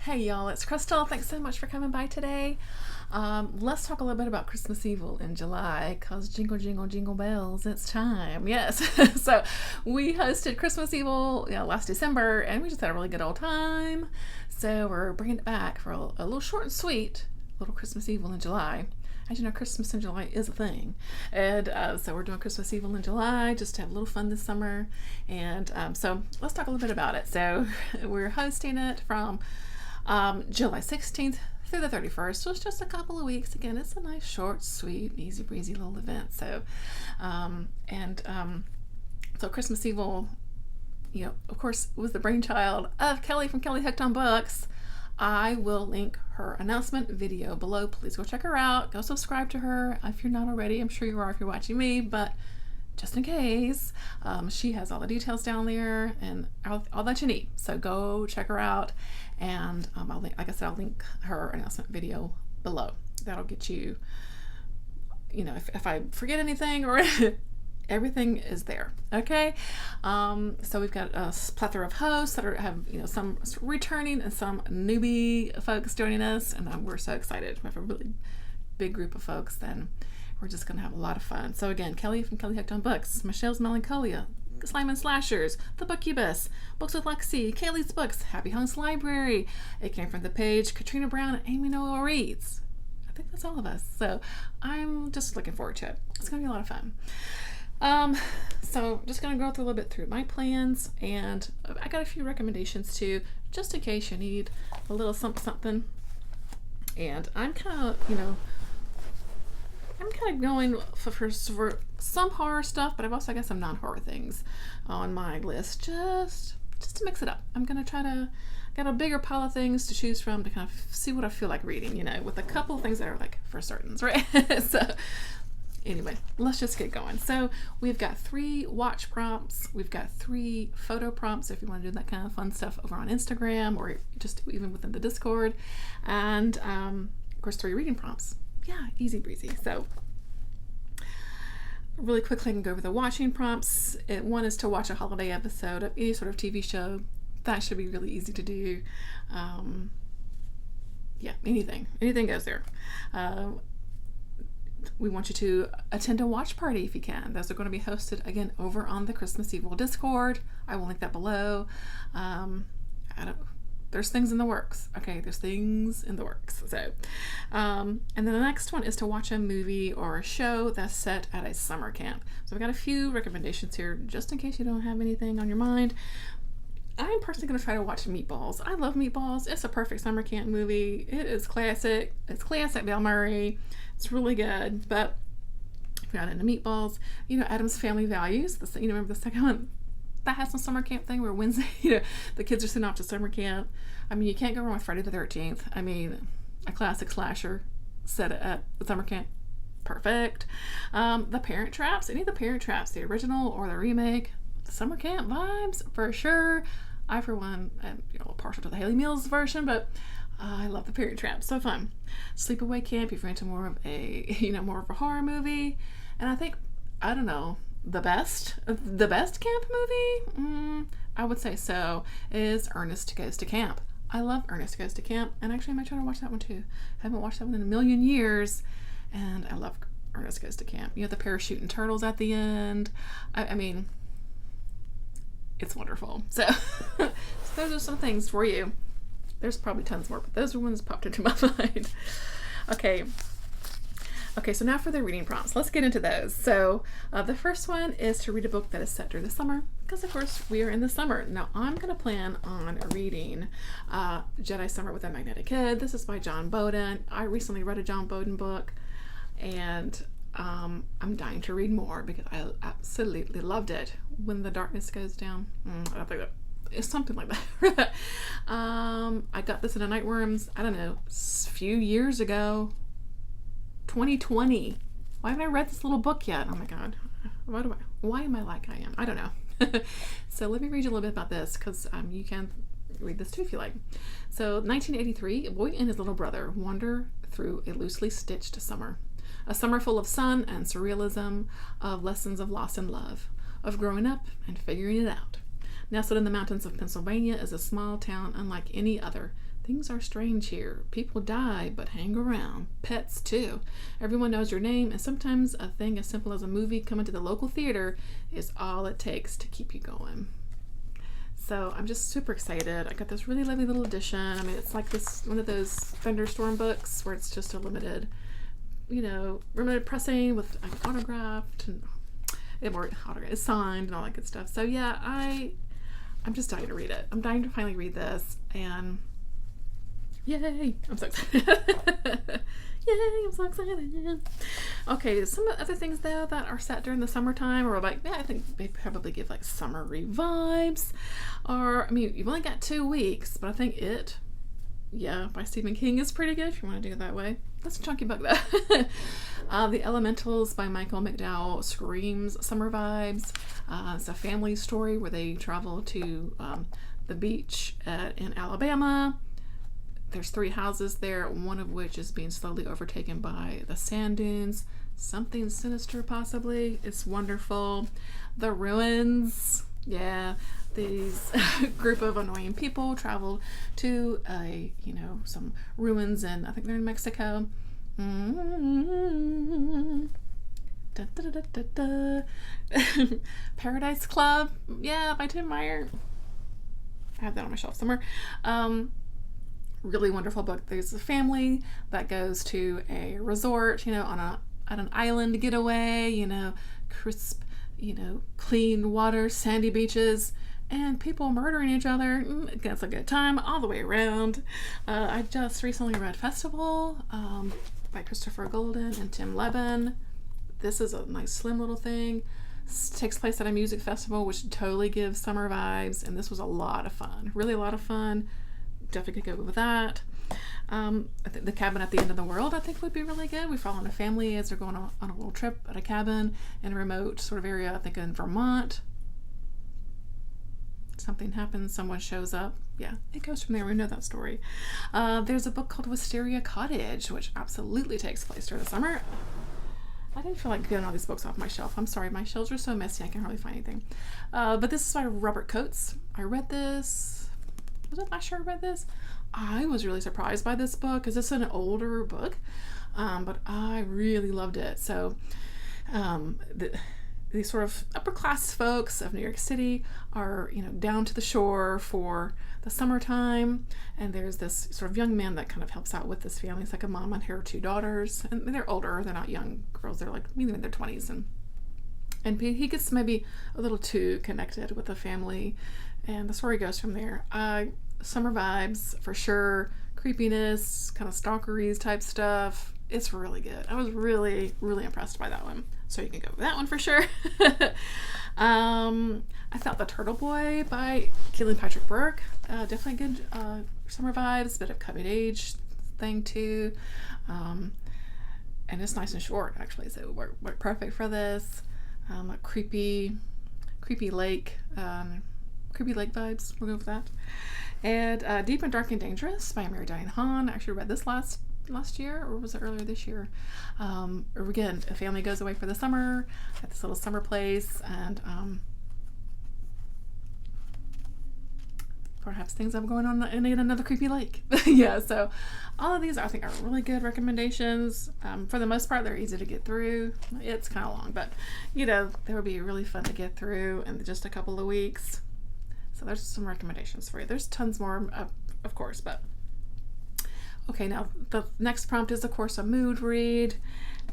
Hey y'all, it's Crystal. Thanks so much for coming by today. Let's talk a little bit about Christmas Evil in July, cause jingle, jingle, jingle bells, it's time. Yes. So we hosted Christmas Evil last December, and we just had a really good old time. So we're bringing it back for a little short and sweet little Christmas Evil in July. As you know, Christmas in July is a thing. And so we're doing Christmas Evil in July just to have a little fun this summer. And so let's talk a little bit about it. So we're hosting it from July 16th through the 31st. So it's just a couple of weeks. Again, it's a nice, short, sweet, easy breezy little event. So, so Christmas Evil, of course, was the brainchild of Kelly from Kelly Hooked on Books. I will link her announcement video below. Please go check her out. Go subscribe to her if you're not already. I'm sure you are if you're watching me, but just in case, she has all the details down there and all that you need. So go check her out, and I'll link, like I said, I'll link her announcement video below. That'll get you, if I forget anything or everything is there. Okay. So we've got a plethora of hosts that have some returning and some newbie folks joining us, and we're so excited. We have a really big group of folks. Then we're just gonna have a lot of fun. So again, Kelly from Kelly Hooked on Books, Michelle's Melancholia, Slime and Slashers, The Bookcubus, Books with Lexi, Kaylee's Books, Happy Hunks Library. It came from the page, Katrina Brown and Amy Noel Reads. I think that's all of us. So I'm just looking forward to it. It's gonna be a lot of fun. So just gonna go through a little bit through my plans, and I got a few recommendations too, just in case you need a little something. And I'm kind of going for some horror stuff, but I've also got some non-horror things on my list just to mix it up. I'm gonna got a bigger pile of things to choose from to kind of see what I feel like reading, with a couple of things that are like for certains, right? So anyway, let's just get going. So we've got 3 watch prompts. We've got 3 photo prompts if you want to do that kind of fun stuff over on Instagram or just even within the Discord. And of course, 3 reading prompts. Yeah, easy breezy. So really quickly I can go over the watching prompts. One is to watch a holiday episode of any sort of TV show. That should be really easy to do. Anything goes there. We want you to attend a watch party if you can. Those are going to be hosted again over on the Christmas Evil Discord. I will link that below. There's things in the works. Okay, there's things in the works. So, and then the next one is to watch a movie or a show that's set at a summer camp. So I've got a few recommendations here, just in case you don't have anything on your mind. I'm personally going to try to watch Meatballs. I love Meatballs. It's a perfect summer camp movie. It is classic. It's classic Bill Murray. It's really good. But if you're not into Meatballs, Addams Family Values. Remember the second one? That has some summer camp thing where Wednesday, the kids are sent off to summer camp. I mean, you can't go wrong with Friday the 13th. I mean, a classic slasher set at the summer camp. Perfect. The Parent Traps. Any of the Parent Traps, the original or the remake. The summer camp vibes for sure. I, for one, am partial to the Haley Mills version, but I love the Parent Trap. So fun. Sleepaway Camp, if you're into more of a horror movie. And I think, the best camp movie, I would say so, is Ernest Goes to Camp. I love Ernest Goes to Camp, and actually I might try to watch that one too. I haven't watched that one in a million years, and I love Ernest Goes to Camp. The parachuting turtles at the end. I mean, it's wonderful. So those are some things for you. There's probably tons more, but those are ones that popped into my mind. Okay, so now for the reading prompts. Let's get into those. So the first one is to read a book that is set during the summer, because of course we are in the summer. Now I'm going to plan on reading Jedi Summer with a Magnetic Head. This is by John Bowden. I recently read a John Bowden book, and I'm dying to read more because I absolutely loved it. When the Darkness Goes Down. I think that it's something like that. I got this in a Nightworms, I don't know, a few years ago. 2020. Why haven't I read this little book yet? Oh my god. Why am I like I am? I don't know. So let me read you a little bit about this, because you can read this too if you like. So 1983, a boy and his little brother wander through a loosely stitched summer. A summer full of sun and surrealism, of lessons of loss and love, of growing up and figuring it out. Nestled in the mountains of Pennsylvania is a small town unlike any other. Things are strange here. People die, but hang around. Pets, too. Everyone knows your name, and sometimes a thing as simple as a movie coming to the local theater is all it takes to keep you going. So I'm just super excited. I got this really lovely little edition. I mean, it's like this one of those thunderstorm books where it's just a limited, limited pressing with autographed and it's signed and all that good stuff. So yeah, I'm just dying to read it. I'm dying to finally read this, and yay! I'm so excited. Yay! I'm so excited. Okay, some other things though that are set during the summertime, or like, I think they probably give like summery vibes. Or, I mean, you've only got 2 weeks, but I think by Stephen King is pretty good if you want to do it that way. That's a chunky book though. The Elementals by Michael McDowell screams summer vibes. It's a family story where they travel to the beach in Alabama. There's 3 houses there, one of which is being slowly overtaken by the sand dunes. Something sinister, possibly. It's wonderful. The Ruins. Yeah, these group of annoying people travel to some ruins, and I think they're in Mexico. Da, da, da, da, da. Paradise Club. Yeah, by Tim Meyer. I have that on my shelf somewhere. Really wonderful book. There's a family that goes to a resort, on an island getaway, crisp, clean water, sandy beaches, and people murdering each other. It's a good time all the way around. I just recently read Festival by Christopher Golden and Tim Levin. This is a nice slim little thing. This takes place at a music festival, which totally gives summer vibes, and this was a lot of fun. Really a lot of fun. Definitely could go with that. I think The Cabin at the End of the World, I think, would be really good. We follow a family as they're going on a little trip at a cabin in a remote sort of area, I think in Vermont. Something happens, someone shows up. Yeah, it goes from there. We know that story. There's a book called Wisteria Cottage, which absolutely takes place during the summer. I didn't feel like getting all these books off my shelf. I'm sorry, my shelves are so messy I can't really find anything. But this is by Robert Coates. I read this. Was it last year I read this? I was really surprised by this book because it's an older book, but I really loved it. So these sort of upper class folks of New York City are, down to the shore for the summertime, and there's this sort of young man that kind of helps out with this family. It's like a mom and her 2 daughters, and they're older. They're not young girls. They're like maybe in their 20s, and he gets maybe a little too connected with the family, and the story goes from there. Summer vibes for sure, creepiness, kind of stalkeries type stuff. It's really good. I was really, really impressed by that one. So you can go with that one for sure. I thought The Turtle Boy by Keelan Patrick Burke, definitely good summer vibes, bit of coming age thing too. And it's nice and short actually, so it worked perfect for this. A creepy lake vibes. We'll go with that. And Deep and Dark and Dangerous by Mary Diane Hahn. I actually read this last year, or was it earlier this year? Again, a family goes away for the summer at this little summer place, and perhaps things have going on in another creepy lake. Yeah, so all of these I think are really good recommendations. For the most part, they're easy to get through. It's kind of long, but they would be really fun to get through in just a couple of weeks. So there's some recommendations for you. There's tons more, of course, but okay, now the next prompt is, of course, a mood read,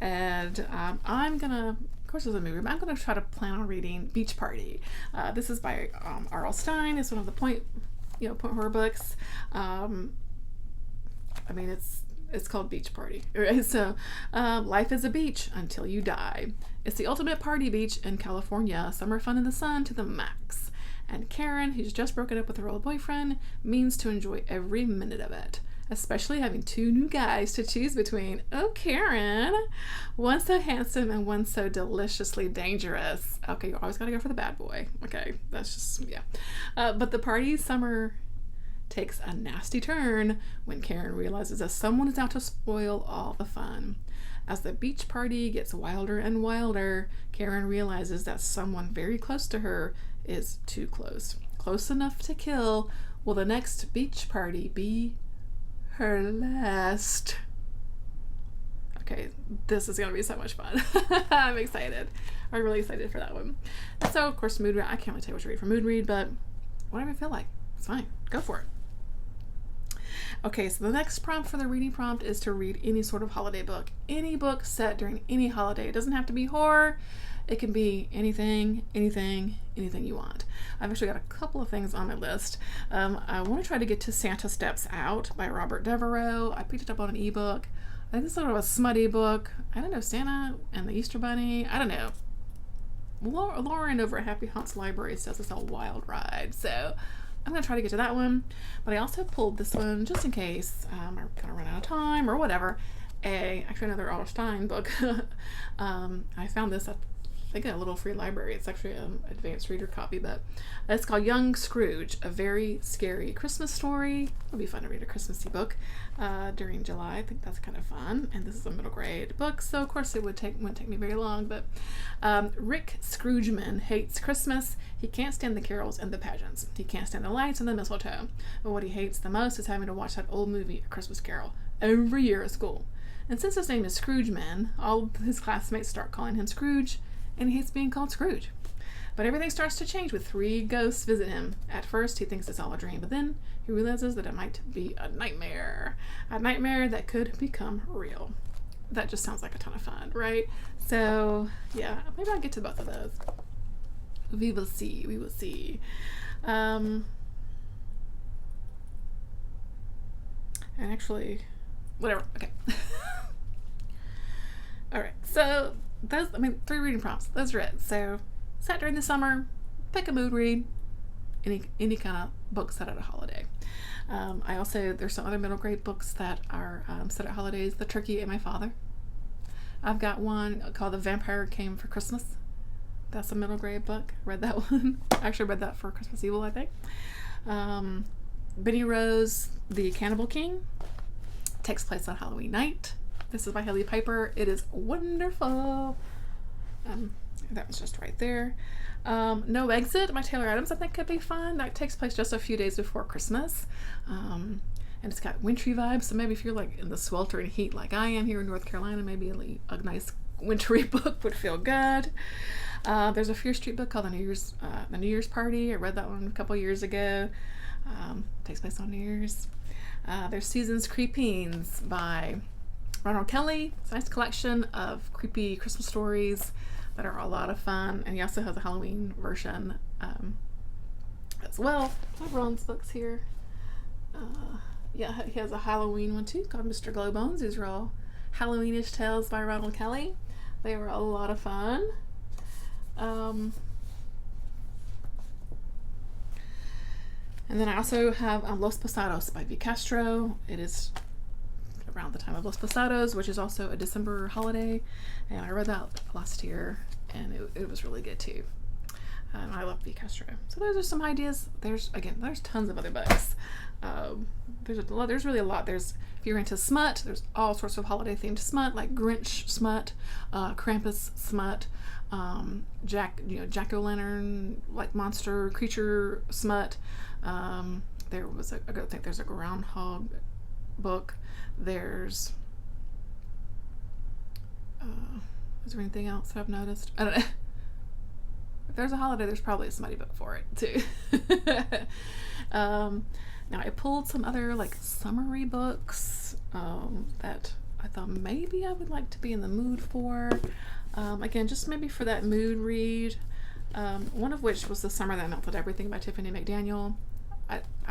and I'm gonna, of course, it's a mood read, but I'm gonna try to plan on reading Beach Party. This is by R.L. Stine. It's one of the point horror books. I mean, it's called Beach Party, right? So, life is a beach until you die. It's the ultimate party beach in California. Summer fun in the sun to the max. And Karen, who's just broken up with her old boyfriend, means to enjoy every minute of it, especially having 2 new guys to choose between. Oh, Karen! One so handsome and one so deliciously dangerous. Okay, you always gotta go for the bad boy. Okay, that's just, yeah. But the party summer takes a nasty turn when Karen realizes that someone is out to spoil all the fun. As the beach party gets wilder and wilder, Karen realizes that someone very close to her is too close. Close enough to kill. Will the next beach party be her last. Okay, this is gonna be so much fun. I'm excited. I'm really excited for that one. And so, of course, mood read. I can't really tell you what to read for mood read, but whatever I feel like, it's fine. Go for it. Okay, so the next prompt for the reading prompt is to read any sort of holiday book. Any book set during any holiday. It doesn't have to be horror. It can be anything you want. I've actually got a couple of things on my list. I want to try to get to Santa Steps Out by Robert Devereaux. I picked it up on an ebook. I think it's sort of a smutty book. I don't know, Santa and the Easter Bunny. I don't know. Lauren over at Happy Haunts Library says it's a wild ride. So I'm going to try to get to that one. But I also pulled this one just in case I'm going to run out of time or whatever. Actually another Otto Stein book. I found this at I think a little free library. It's actually an advanced reader copy, but it's called Young Scrooge, a very scary Christmas story. It'll be fun to read a Christmassy book during July. I think that's kind of fun. And this is a middle grade book, so of course it wouldn't take me very long. But Rick Scroogeman hates Christmas. He can't stand the carols and the pageants. He can't stand the lights and the mistletoe. But what he hates the most is having to watch that old movie, A Christmas Carol, every year at school. And since his name is Scroogeman, all of his classmates start calling him Scrooge, and he hates being called Scrooge. But everything starts to change with 3 ghosts visit him. At first, he thinks it's all a dream, but then he realizes that it might be a nightmare that could become real. That just sounds like a ton of fun, right? So, yeah, maybe I'll get to both of those. We will see. And actually, whatever, okay. All right, so those, 3 reading prompts. Those are it. So, set during the summer, pick a mood read, any kind of book set at a holiday. There's some other middle grade books that are set at holidays. The Turkey and My Father. I've got one called The Vampire Came for Christmas. That's a middle grade book. Read that one. Actually read that for Xmas Evil, I think. Benny Rose, The Cannibal King. Takes place on Halloween night. This is by Haley Piper. It is wonderful. That was just right there. No Exit by Taylor Adams, I think could be fun. That takes place just a few days before Christmas. And it's got wintry vibes, so maybe if you're like in the sweltering heat like I am here in North Carolina, maybe a nice wintry book would feel good. There's a Fear Street book called The New Year's Party. I read that one a couple years ago. Takes place on New Year's. There's Season's Creepings by Ronald Kelly. It's a nice collection of creepy Christmas stories that are a lot of fun. And he also has a Halloween version as well. I have Ron's books here. He has a Halloween one too called Mr. Glowbones. These are all Halloweenish tales by Ronald Kelly. They were a lot of fun. And then I also have Los Posados by V. Castro. It is around the time of Los Posados, which is also a December holiday. And I read that last year, and it was really good too. I love V. Castro. So those are some ideas. There's tons of other books. There's really a lot. If you're into smut, there's all sorts of holiday themed smut, like Grinch smut, Krampus smut, jack-o'-lantern, like monster creature smut. There's a groundhog book. There's is there anything else that I've noticed? I don't know. If there's a holiday, there's probably a smutty book for it too. Now I pulled some other like summary books that I thought maybe I would like to be in the mood for. Again, just maybe for that mood read. One of which was The Summer That Melted Everything by Tiffany McDaniel.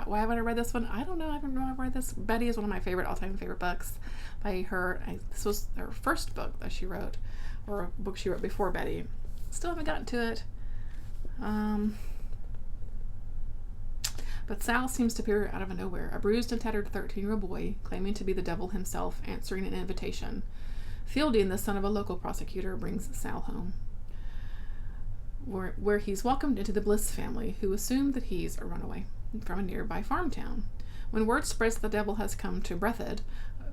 Why haven't I read this one? I don't know. I don't know if I've read this. Betty is one of my all-time favorite books by her. This was her first book that she wrote, or a book she wrote before Betty. Still haven't gotten to it. But Sal seems to appear out of nowhere, a bruised and tattered 13-year-old boy claiming to be the devil himself, answering an invitation. Fielding, the son of a local prosecutor, brings Sal home, where he's welcomed into the Bliss family, who assume that he's a runaway from a nearby farm town. When word spreads the devil has come to Brethid,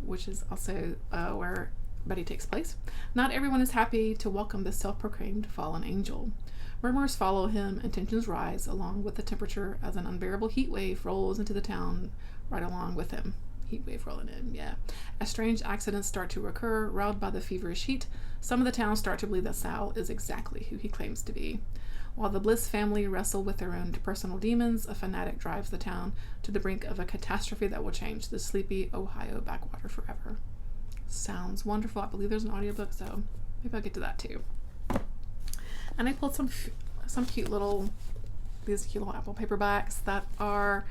which is also where Betty takes place, not everyone is happy to welcome this self-proclaimed fallen angel. Murmurs follow him and tensions rise along with the temperature as an unbearable heat wave rolls into the town right along with him. heat wave rolling in, yeah. As strange accidents start to occur, riled by the feverish heat, some of the towns start to believe that Sal is exactly who he claims to be. While the Bliss family wrestle with their own personal demons, a fanatic drives the town to the brink of a catastrophe that will change the sleepy Ohio backwater forever. Sounds wonderful. I believe there's an audiobook, so maybe I'll get to that too. And I pulled some cute little Apple paperbacks that are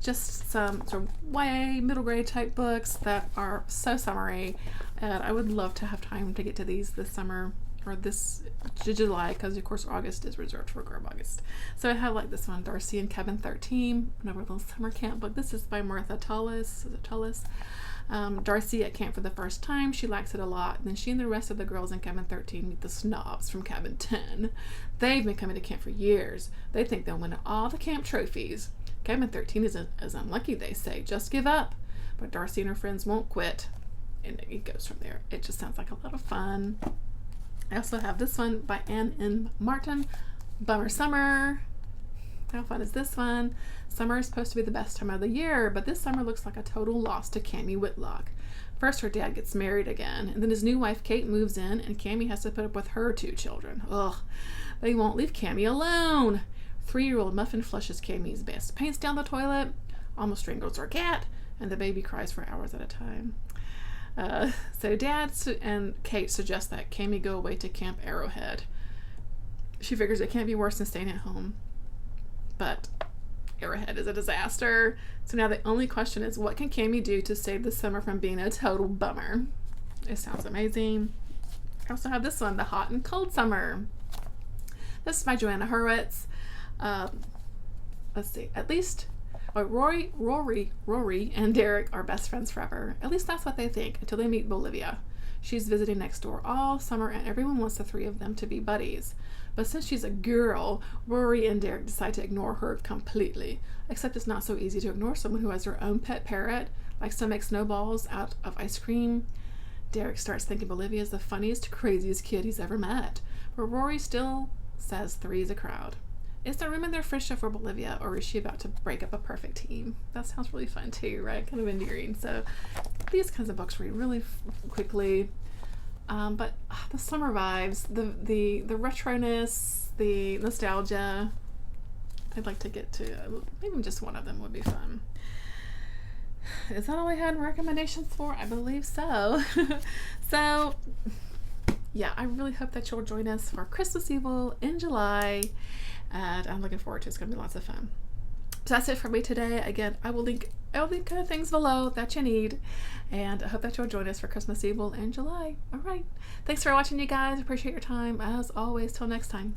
just some sort of YA middle grade type books that are so summery, and I would love to have time to get to these this summer, or this July, because of course August is reserved for Girl August. So I have like this one, Darcy and Kevin 13, another little summer camp book. This is by Martha Tullis. Is it Tullis? Darcy at camp for the first time. She likes it a lot. And then she and the rest of the girls in cabin 13 meet the snobs from cabin 10. They've been coming to camp for years. They think they'll win all the camp trophies. Cabin 13 is unlucky, they say. Just give up. But Darcy and her friends won't quit. And it goes from there. It just sounds like a lot of fun. I also have this one by Ann M. Martin, Bummer Summer. How fun is this one? Summer is supposed to be the best time of the year, but this summer looks like a total loss to Cammie Whitlock. First, her dad gets married again, and then his new wife, Kate, moves in, and Cammie has to put up with her 2 children. Ugh, they won't leave Cammie alone. 3-year-old Muffin flushes Cammie's best paints down the toilet, almost strangles her cat, and the baby cries for hours at a time. So Dad and Kate suggest that Cammie go away to Camp Arrowhead. She figures it can't be worse than staying at home. But Arrowhead is a disaster. So now the only question is, what can Cammie do to save the summer from being a total bummer? It sounds amazing. I also have this one, The Hot and Cold Summer. This is by Joanna Hurwitz. Let's see. At least Rory and Derek are best friends forever. At least that's what they think, until they meet Bolivia. She's visiting next door all summer, and everyone wants the 3 of them to be buddies. But since she's a girl, Rory and Derek decide to ignore her completely. Except it's not so easy to ignore someone who has their own pet parrot, likes to make snowballs out of ice cream. Derek starts thinking Bolivia is the funniest, craziest kid he's ever met. But Rory still says 3 is a crowd. Is there room in their friendship for Bolivia, or is she about to break up a perfect team? That sounds really fun too, right? Kind of endearing. So these kinds of books read really quickly. But the summer vibes, the retroness, the nostalgia, I'd like to get to. Maybe just one of them would be fun. Is that all I had recommendations for? I believe so. So yeah, I really hope that you'll join us for Xmas Evil in July, and I'm looking forward to it. It's going to be lots of fun. So that's it for me today. Again, I will link things below that you need, and I hope that you'll join us for Xmas Evil in July. All right. Thanks for watching, you guys. Appreciate your time. As always, till next time.